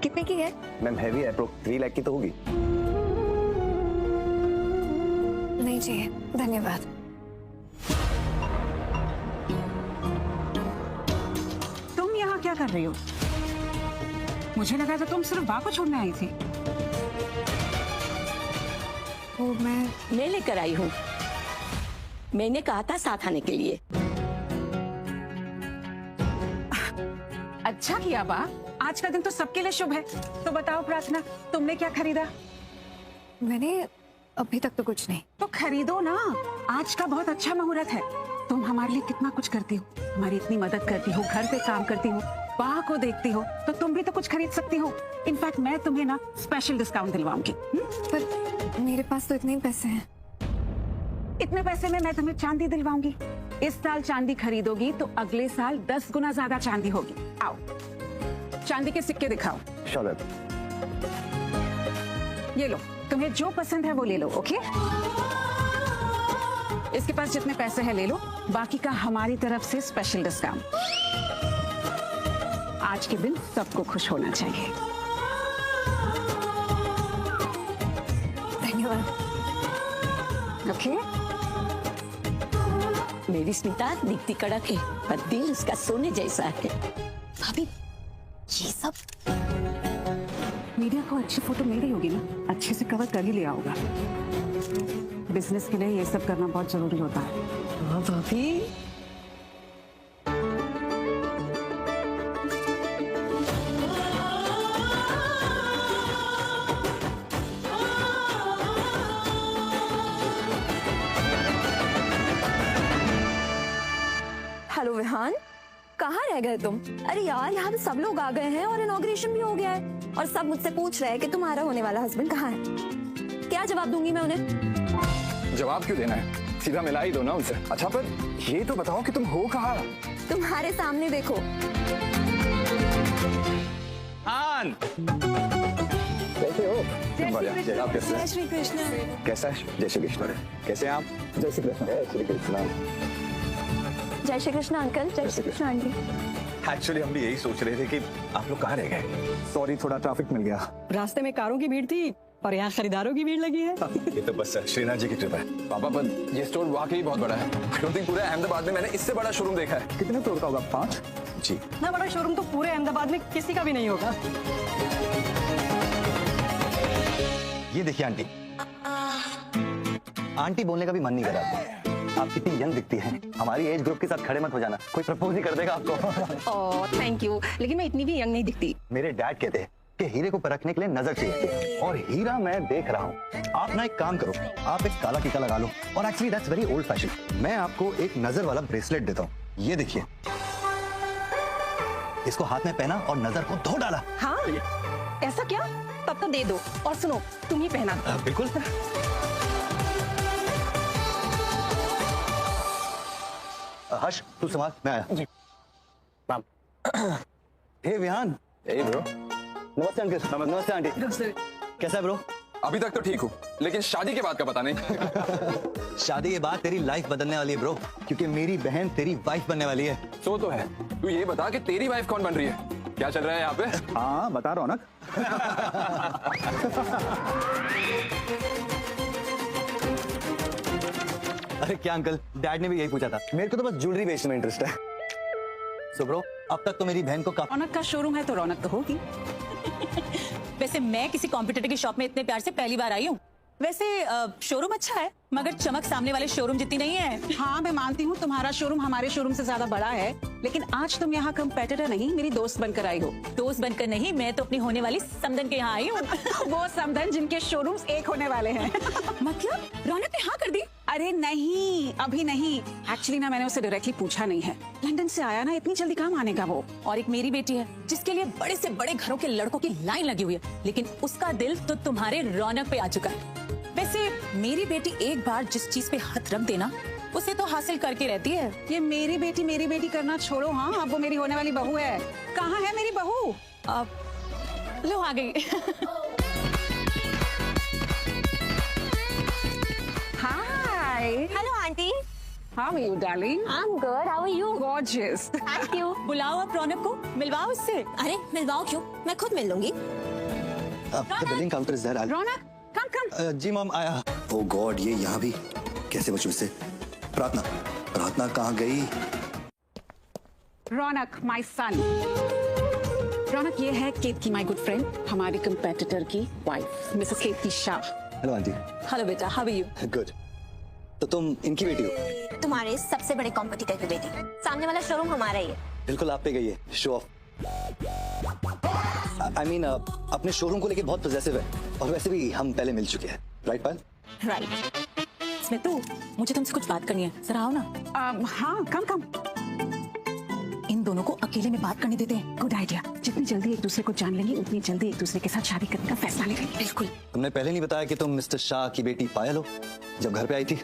कितने की है? मैम हैवी है, अप्रोक्स 3 लाख की तो होगी। नहीं चाहिए, धन्यवाद। तुम यहाँ क्या कर रही हो? मुझे लगा था तुम सिर्फ बा को छोड़ने आई थी। वो मैं लेकर आई हूँ। मैंने कहा था साथ आने के लिए। अच्छा किया बा, आज का दिन तो सबके लिए शुभ है। तो बताओ प्रार्थना, तुमने क्या खरीदा? मैंने अभी तक तो कुछ नहीं। तो खरीदो ना, आज का बहुत अच्छा मुहूर्त है। तुम हमारे लिए कितना कुछ करती हो, हमारी इतनी मदद करती हो, घर पे काम करती हो, बा को देखती हो, तो तुम भी तो कुछ खरीद सकती हो। इनफैक्ट मैं तुम्हें ना स्पेशल डिस्काउंट दिलवाऊंगी। पर मेरे पास तो इतने ही पैसे हैं। इतने पैसे में मैं तुम्हें चांदी दिलवाऊंगी। इस साल चांदी खरीदोगी तो अगले साल 10 गुना ज्यादा चांदी होगी। आओ, चांदी के सिक्के दिखाओ। श्योर। ये लो, तुम्हें जो पसंद है वो ले लो। ओके, इसके पास जितने पैसे हैं ले लो, बाकी का हमारी तरफ से स्पेशल डिस्काउंट। आज के दिन सबको खुश होना चाहिए। धन्यवाद। ओके, मेरी स्मिता दिखती कड़क है पर दिल उसका सोने जैसा है। भाभी, ये सब मीडिया को अच्छी फोटो मिल गई होगी ना, अच्छे से कवर कर ही लिया होगा। बिजनेस के लिए ये सब करना बहुत जरूरी होता है। हाँ भाभी, हेलो विहान, कहाँ रह गए तुम? अरे यार, यहाँ पे सब लोग आ गए हैं और इनॉग्रेशन भी हो गया है और सब मुझसे पूछ रहे हैं कि तुम्हारा होने वाला हस्बैंड कहाँ है। क्या जवाब दूंगी मैं उन्हें? जवाब क्यों देना है, सीधा मिला ही दो ना उनसे। अच्छा पर ये तो बताओ कि तुम हो कहाँ? तुम्हारे सामने देखो। आन, कैसे हो? बढ़िया, आप कैसे हैं? जय श्री कृष्ण। कैसा है? जय श्री कृष्ण। कैसे हैं आप? जय श्री कृष्ण। जय श्री कृष्ण। जय श्री कृष्ण अंकल। जय श्री कृष्ण आंटी। एक्चुअली हम भी यही सोच रहे थे कि आप लोग कहाँ रह गए। सॉरी, थोड़ा ट्रैफिक मिल गया। रास्ते में कारों की भीड़ थी और यहाँ खरीदारों की भीड़ लगी है। ये तो बस श्रीनाथ जी की ट्रिप है। पापा, पर ये स्टोर वाकई बहुत बड़ा है। आई डोंट थिंक पूरे अहमदाबाद में मैंने इससे बड़ा शोरूम देखा है। कितने फ्लोर का होगा? 5? जी। इतना बड़ा शोरूम तो पूरे अहमदाबाद में किसी का भी नहीं होगा। ये देखिए आंटी, आंटी बोलने का भी मन नहीं कर रहा। आप कितनी यंग दिखती हैं। हमारी एज ग्रुप के साथ खड़े मत हो जाना, कोई प्रपोज ही कर देगा आपको। ओह थैंक यू, लेकिन मैं इतनी भी यंग नहीं दिखती। मेरे डैड कहते हैं कि हीरे को परखने के लिए नजर चाहिए और हीरा मैं देख रहा हूँ। आप ना एक काम करो, आप एक काला टीका लगा लो और actually that's very old fashion. मैं आपको एक नजर वाला ब्रेसलेट देता हूँ। ये देखिए, इसको हाथ में पहना और नजर को धो डाला। हाँ, ऐसा क्या? तब तो दे दो। और सुनो, तुम ही पहना। बिल्कुल। हर्ष, तू संभाल, मैं आया। जी। हे विहान। ए ब्रो। नमस्ते अंकल। नमस्ते आंटी। कैसा है ब्रो? अभी तक तो ठीक हूँ, लेकिन शादी के बाद का पता नहीं। शादी के बाद तेरी लाइफ बदलने वाली है ब्रो, क्योंकि मेरी बहन तेरी वाइफ बनने वाली है। सो तो है। तू ये बता कि तेरी वाइफ कौन बन रही है? क्या चल रहा है यहाँ पे? हाँ बता रौनक। अरे क्या अंकल, डैड ने भी यही पूछा था। मेरे को तो बस ज्वेलरी बेचने में इंटरेस्ट है। सो ब्रो, अब तक तो मेरी बहन को काफी। रौनक का शोरूम है तो रौनक तो होगी। वैसे मैं किसी कॉम्पिटिटर की शॉप में इतने प्यार से पहली बार आई हूँ। वैसे शोरूम अच्छा है, मगर चमक सामने वाले शोरूम जितनी नहीं है। हाँ मैं मानती हूँ तुम्हारा शोरूम हमारे शोरूम से ज्यादा बड़ा है, लेकिन आज तुम यहाँ कंपेटिटर नहीं, मेरी दोस्त बनकर आई हो। दोस्त बनकर नहीं, मैं तो अपनी होने वाली समधन के यहाँ आई हूँ। वो समधन जिनके शोरूम्स एक होने वाले हैं। मतलब रौनक ने हाँ कर दी? अरे नहीं, अभी नहीं। एक्चुअली ना मैंने उसे डायरेक्टली पूछा नहीं है, लंदन से आया ना, इतनी जल्दी कहाँ आने का वो। और एक मेरी बेटी है जिसके लिए बड़े से बड़े घरों के लड़कों की लाइन लगी हुई है, लेकिन उसका दिल तो तुम्हारे रौनक पे आ चुका है। वैसे मेरी बेटी एक बार जिस चीज पे हाथ रख देना उसे तो हासिल करके रहती है। ये मेरी बेटी करना छोड़ो। हाँ, अब वो मेरी होने वाली बहू है। कहाँ है मेरी बहू? लो आ गई। Hi. Hello aunty. How are you, darling? I'm good. How are you? Gorgeous. Thank you. बुलाओ आप रौनक को, मिलवाओ इससे। अरे मिलवाओ क्यों? मैं खुद मिल लूंगी। The billing counter is there. Ronak, come. जी मॉम आया। ओ गॉड, ये यहाँ भी कैसे बचूं इससे? प्रार्थना कहाँ गई? Ronak, my son. रौनक ये है केतकी, माय गुड फ्रेंड, हमारी कंपेटिटर की wife, Mrs Ketaki Shah. Hello aunty. Hello बेटा, हाउ आर यू? गुड। तो तुम इनकी बेटी हो? तुम्हारे सबसे बड़े कॉम्पिटिटर की बेटी। सामने वाला शोरूम हमारा ही है। बिल्कुल आप पे गई है, शो ऑफ। आई मीन अपने शोरूम को लेके बहुत पॉजेसिव है, और वैसे भी हम पहले मिल चुके हैं, राइट पायल? राइट। स्मितू, मुझे तुमसे कुछ बात करनी है, जरा आओ ना। हाँ, कम। इन दोनों को अकेले में बात करने देते हैं। Good idea. जितनी जल्दी एक दूसरे को जान लेंगे, उतनी जल्दी एक दूसरे के साथ शादी करने का फैसला ले लेंगे। बिल्कुल। तुमने पहले नहीं बताया कि तुम मिस्टर शाह की बेटी पायल हो, जब घर पे आई थी?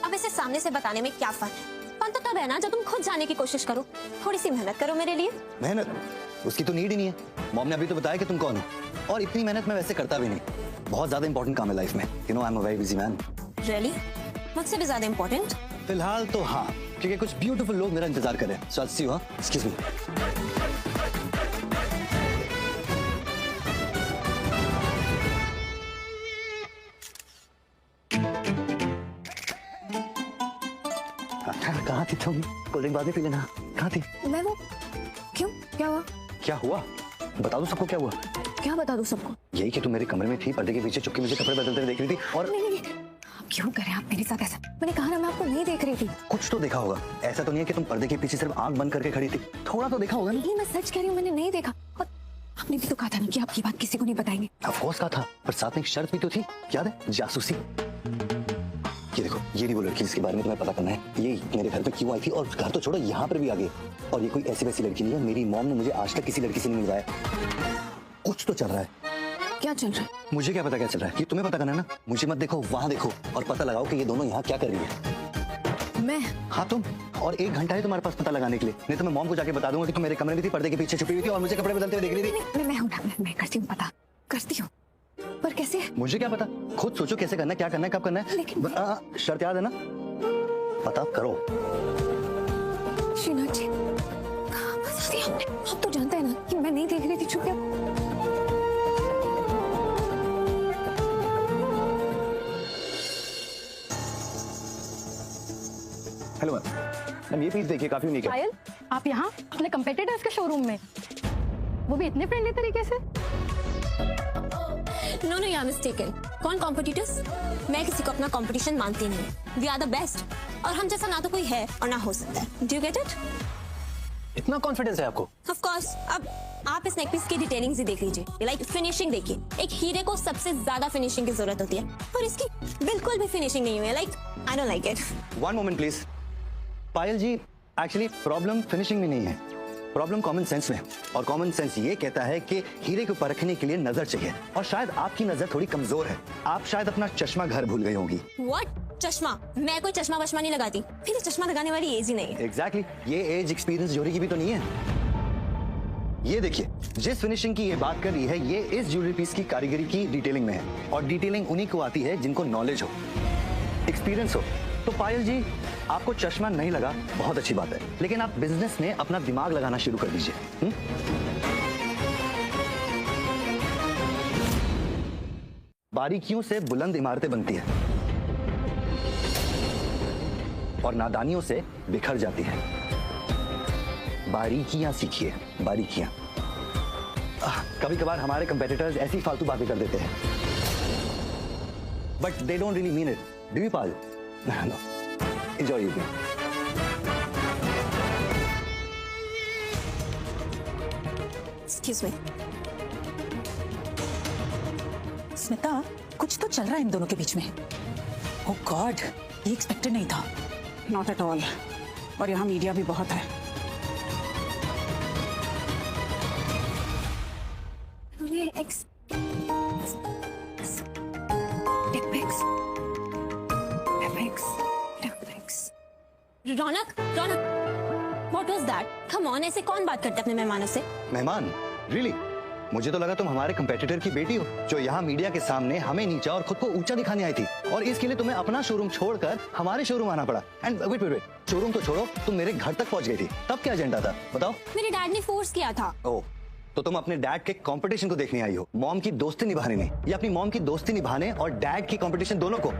अब इसे सामने से बताने में क्या फर्क है? फन तो तब है ना जब तुम खुद जाने की कोशिश करो। थोड़ी सी मेहनत करो मेरे लिए। मेहनत? उसकी तो नीड ही नहीं है। मॉम ने अभी तो बताया कि तुम कौन हो, और इतनी मेहनत मैं वैसे करता भी नहीं। बहुत ज्यादा इंपॉर्टेंट काम है लाइफ में। You know I am a very busy man. Really? मुझसे भी ज्यादा इम्पोर्टेंट? फिलहाल तो हाँ, क्योंकि कुछ ब्यूटीफुल लोग मेरा इंतजार कर रहे हैं। सो आई सी यू। Excuse me. कहाँ थी तुम? कोल्ड ड्रिंक बाद में पी लेना। कहाँ थी? मैं वो क्यों? क्या हुआ? क्या हुआ? बता दो सबको क्या हुआ। क्या बता दूं सबको? यही कि तुम मेरे कमरे में थी, पर्दे के पीछे चुपके मुझे कपड़े बदलते हुए देख रही थी, और नहीं। अब क्यों करें आप मेरे साथ ऐसा? मैंने कहा ना मैं आपको नहीं देख रही थी। कुछ तो देखा होगा। ऐसा तो नहीं है कि तुम पर्दे के पीछे सिर्फ आंख बंद करके खड़ी थी। थोड़ा तो देखा होगा ना? नहीं, मैं सच कह रही हूँ, मैंने नहीं देखा। और आपने भी तो कहा था ना कि आप ये बात किसी को नहीं बताएंगे। ऑफ कोर्स कहा था, पर साथ में एक शर्त भी तो थी, याद है? जासूसी। ये देखो, ये नहीं वो लड़की जिसके बारे में तुम्हें पता करना है, ये मेरे घर में क्यों आई थी, और घर तो छोड़ो यहाँ पर भी आ गई। और ये कोई ऐसी वैसी लड़की नहीं है। मेरी मॉम ने मुझे आज तक किसी लड़की से नहीं मिलवाया। कुछ तो चल रहा है। क्या चल रहा है? मुझे क्या पता क्या चल रहा है, ये तुम्हें पता करना है ना। मुझे मत देखो, वहां देखो, और पता लगाओ कि ये दोनों यहाँ क्या कर रही है। मैं? हाँ तुम। और 1 घंटा है तुम्हारे पास पता लगाने के लिए, नहीं तो मैं मॉम को जाके बता दूंगा कि तुम मेरे कमरे में थी, पर्दे के पीछे छुपी हुई थी, और मुझे कपड़े बदलते हुए देख रही थी। मैं हूँ ना, मैं करती हूँ, पता करती हूँ, पर कैसे? मुझे क्या पता, खुद सोचो कैसे करना है, क्या करना है, कब करना है। लेकिन शर्त याद है ना? पता करो। श्रीनाथ जी, कहाँ फंसा दिया आपने? आप तो जानते हैं ना कि मैं नहीं देख रही थी, छुप गया। हेलो मैम, ये पीस देखिए, काफी यूनिक है। पायल, आप यहाँ अपने कंपेटिटर्स के शोरूम में, वो भी इतने फ्रेंडली तरीके से? No you are mistaken. कौन कॉम्पिटिटर्स? मैं किसी को अपना कंपटीशन मानती नहीं। वी आर द बेस्ट, और हम जैसा ना तो कोई है और ना हो सकता है। Do you get it? इतना कॉन्फिडेंस है आपको? Of course. अब आप इस नेकपीस की डिटेलिंग्स ही देख लीजिए, लाइक फिनिशिंग देखिए। एक हीरे को सबसे ज्यादा फिनिशिंग की जरूरत होती है, और इसकी बिल्कुल भी फिनिशिंग नहीं हुई है। Like I don't like it. One moment please. Payal ji, actually problem finishing में नहीं है, प्रॉब्लम कॉमन सेंस में। और कॉमन सेंस ये कहता है कि हीरे को परखने के लिए नजर चाहिए, और शायद आपकी नजर थोड़ी कमजोर है। आप शायद अपना चश्मा घर भूल गई होंगी। व्हाट? चश्मा? मैं कोई चश्मा वश्मा नहीं लगाती, फिर चश्मा लगाने वाली एज ही नहीं है। एग्जैक्टली, ये एज एक्सपीरियंस जोड़ी की भी तो नहीं है। ये देखिए, जिस फिनिशिंग की ये बात कर रही है, ये इस ज्वेलरी पीस की कारीगरी की डिटेलिंग में है, और डिटेलिंग उन्हीं को आती है जिनको नॉलेज हो, एक्सपीरियंस हो। तो पायल जी, आपको चश्मा नहीं लगा, बहुत अच्छी बात है, लेकिन आप बिजनेस में अपना दिमाग लगाना शुरू कर दीजिए। बारीकियों से बुलंद इमारतें बनती है, और नादानियों से बिखर जाती है। बारीकियां सीखिए, बारीकियां। कभी कभार हमारे कंपेटिटर्स ऐसी फालतू बातें कर देते हैं, but they don't really mean it. Do you pal? No, enjoy it. Excuse me. Smita, कुछ तो चल रहा है इन दोनों के बीच में। ओह गॉड, ये एक्सपेक्टेड नहीं था। नॉट एट ऑल, और यहाँ मीडिया भी बहुत है। Raunak, what was that? Come on, ऐसे कौन बात करता है अपने मेहमानों से? मेहमान? रियली? मुझे तो लगा तुम हमारे कंपेटिटर की बेटी हो, जो यहाँ मीडिया के सामने हमें नीचा और खुद को ऊंचा दिखाने आई थी, और इसके लिए तुम्हें अपना शोरूम छोड़कर हमारे शोरूम आना पड़ा। एंड वेट, शोरूम तो छोड़ो, तुम मेरे घर तक पहुंच गई थी। तब क्या एजेंडा था बताओ? मेरे डैड ने फोर्स किया था। ओह, तो तुम अपने डैड के कंपटीशन को देखने आई हो, मॉम की दोस्ती निभाने नहीं, या अपनी मॉम की दोस्ती निभाने और डैड की कंपटीशन दोनों को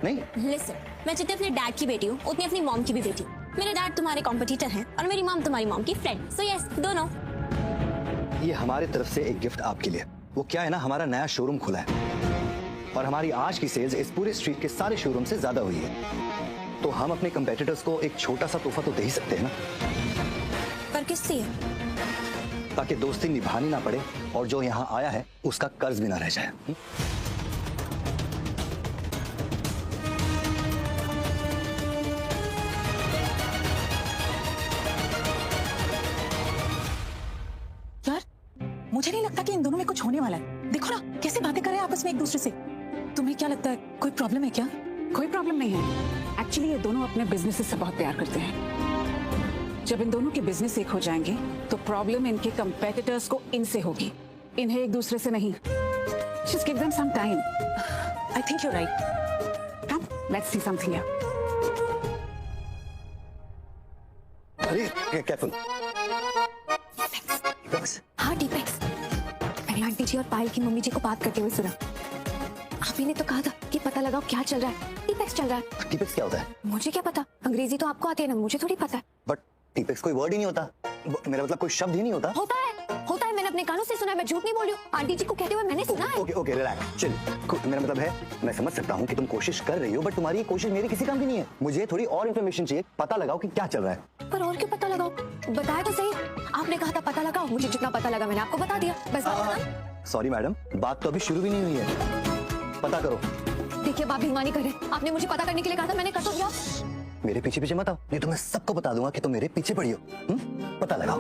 नहीं? लिसन, मैं जितने अपने डैड की बेटी हूँ उतनी अपनी मॉम की भी बेटी। मेरे डैड तुम्हारे कॉम्पिटिटर हैं और मेरी मॉम तुम्हारी मॉम की फ्रेंड। सो यस, दोनों। ये हमारे तरफ से एक गिफ्ट आपके लिए। वो क्या है ना, हमारा नया शोरूम खुला है और हमारी आज की सेल्स इस पूरे स्ट्रीट के सारे शोरूम से ज्यादा हुई है, तो हम अपने कंपेटिटर्स को एक छोटा सा तोहफा तो दे ही सकते हैं ना। पर किससे? ताकि दोस्ती निभानी ना पड़े और जो यहाँ आया है उसका कर्ज भी ना रह जाए। यार, मुझे नहीं लगता कि इन दोनों में कुछ होने वाला है। देखो ना कैसे बातें कर रहे हैं आपस में एक दूसरे से। तुम्हें क्या लगता है, कोई प्रॉब्लम है क्या? कोई प्रॉब्लम नहीं है। एक्चुअली ये दोनों अपने बिजनेस से बहुत प्यार करते हैं। जब इन दोनों के बिजनेस एक हो जाएंगे तो प्रॉब्लम इनके कंपेटिटर्स को इनसे होगी, इन्हें एक दूसरे से नहीं। Just give them some time. I think you're right. Come, let's see something here. अरे केयरफुल। हाँ टीपेक्स, मैंने आंटी जी और पायल की मम्मी जी को बात करते हुए सुना। आप ही ने तो कहा था कि पता लगाओ क्या चल रहा है। टीपेक्स चल रहा है। टीपेक्स क्या होता है? मुझे क्या पता, अंग्रेजी तो आपको आती है ना, मुझे थोड़ी पता है। बट टीपेक्स कोई वर्ड ही नहीं होता, मेरा मतलब कोई शब्द ही नहीं होता। होता है, मैंने अपने कानों से सुना है, मैं झूठ नहीं बोल रही हूँ। आंटी जी को कहते हुए मैंने सुना है। Okay relax, chill. मेरा मतलब है, मैं समझ सकता हूँ कि तुम कोशिश कर रही हो, बट तुम्हारी ये कोशिश मेरी किसी काम की नहीं है। मुझे थोड़ी और इन्फॉर्मेशन चाहिए, पता लगाओ कि क्या चल रहा है। पर और क्यों पता लगाओ, बताया तो सही। आपने कहा था पता लगाओ, मुझे जितना पता लगा मैंने आपको बता दिया। बस सॉरी मैडम, बात तो अभी शुरू भी नहीं हुई है। पता करो। देखिए बात बेईमानी करे, आपने मुझे पता करने के लिए कहा था, मैंने कर तो दिया। मेरे पीछे मत आओ, नहीं तो मैं सबको बता दूंगा कि तुम मेरे पीछे पड़ी हो। पता लगाओ।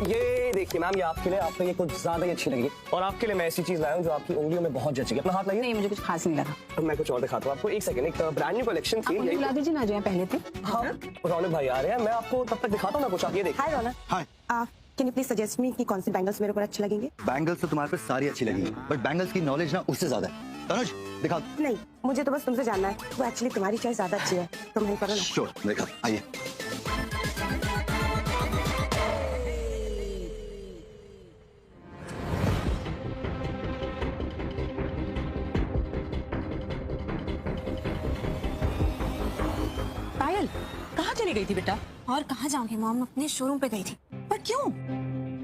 ये देखिए मैम, ये आपके लिए, आपको ये कुछ ज्यादा ही अच्छी लगी, और आपके लिए मैं ऐसी चीज लाया हूँ जो आपकी उंगलियों में बहुत जचेगी। अपना हाथ लाइए। नहीं, मुझे कुछ खास नहीं लगा। तो मैं कुछ और दिखाता हूँ आपको। एक सेकंड, एक ब्रांड न्यू कलेक्शन थी। उन्हें बुला दीजिए ना, जो पहले थे। हाँ, रौनक भाई आ रहे हैं, मैं आपको तब तक दिखाता हूँ ना कुछ। आप ये देखिए। Hi Raunak. Hi. Can you please suggest me कि कौन सी बैंगल्स मेरे ऊपर अच्छे लगेंगे? बैंगल्स तो तुम्हारे पे सारी अच्छी लगी, बट बैंगल्स की नॉलेज ना उससे ज्यादा है। तनुज दिखाओ। नहीं, मुझे तो बस तुमसे जानना है, वो एक्चुअली तुम्हारी चॉइस ज्यादा अच्छी है, तुम नहीं करो ना। श्योर, दिखाओ, आइए। पायल, कहाँ चली गई थी बेटा? और कहाँ जाऊंगी मॉम, अपने शोरूम पे गई थी। पर क्यों?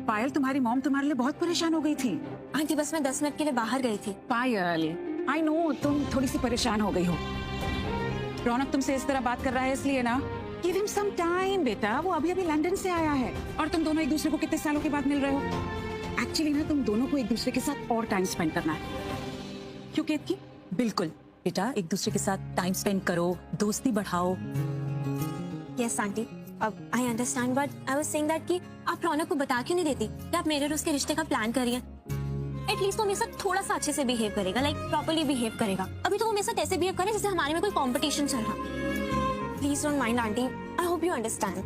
पायल, तुम्हारी मॉम तुम्हारे लिए बहुत परेशान हो गई थी। आंटी बस मैं 10 मिनट के लिए बाहर गई थी। पायल, आई नो तुम थोड़ी सी परेशान हो गई हो। रौनक तुमसे इस तरह बात कर रहा है इसलिए ना। गिव हिम सम टाइम बेटा, वो अभी अभी लंदन से आया है और तुम दोनों एक दूसरे को कितने सालों के बाद मिल रहे हो। एक्चुअली ना तुम दोनों को एक दूसरे के साथ और टाइम स्पेंड करना है। क्यों केतकी? बिल्कुल बेटा, एक दूसरे के साथ टाइम स्पेंड करो, दोस्ती बढ़ाओ। यस आंटी, अब I understand, but I was saying that कि आप रौनक को बता क्यों नहीं देती कि आप मेरे और उसके रिश्ते का प्लान कर रही हैं। एटलीस्ट वो मेरे साथ थोड़ा सा अच्छे से बिहेव करेगा, लाइक प्रॉपर्ली बिहेव करेगा। अभी तो वो मेरे साथ ऐसे बिहेव करे जैसे हमारे में कोई कंपटीशन चल रहा। Please don't mind aunty, I hope you understand.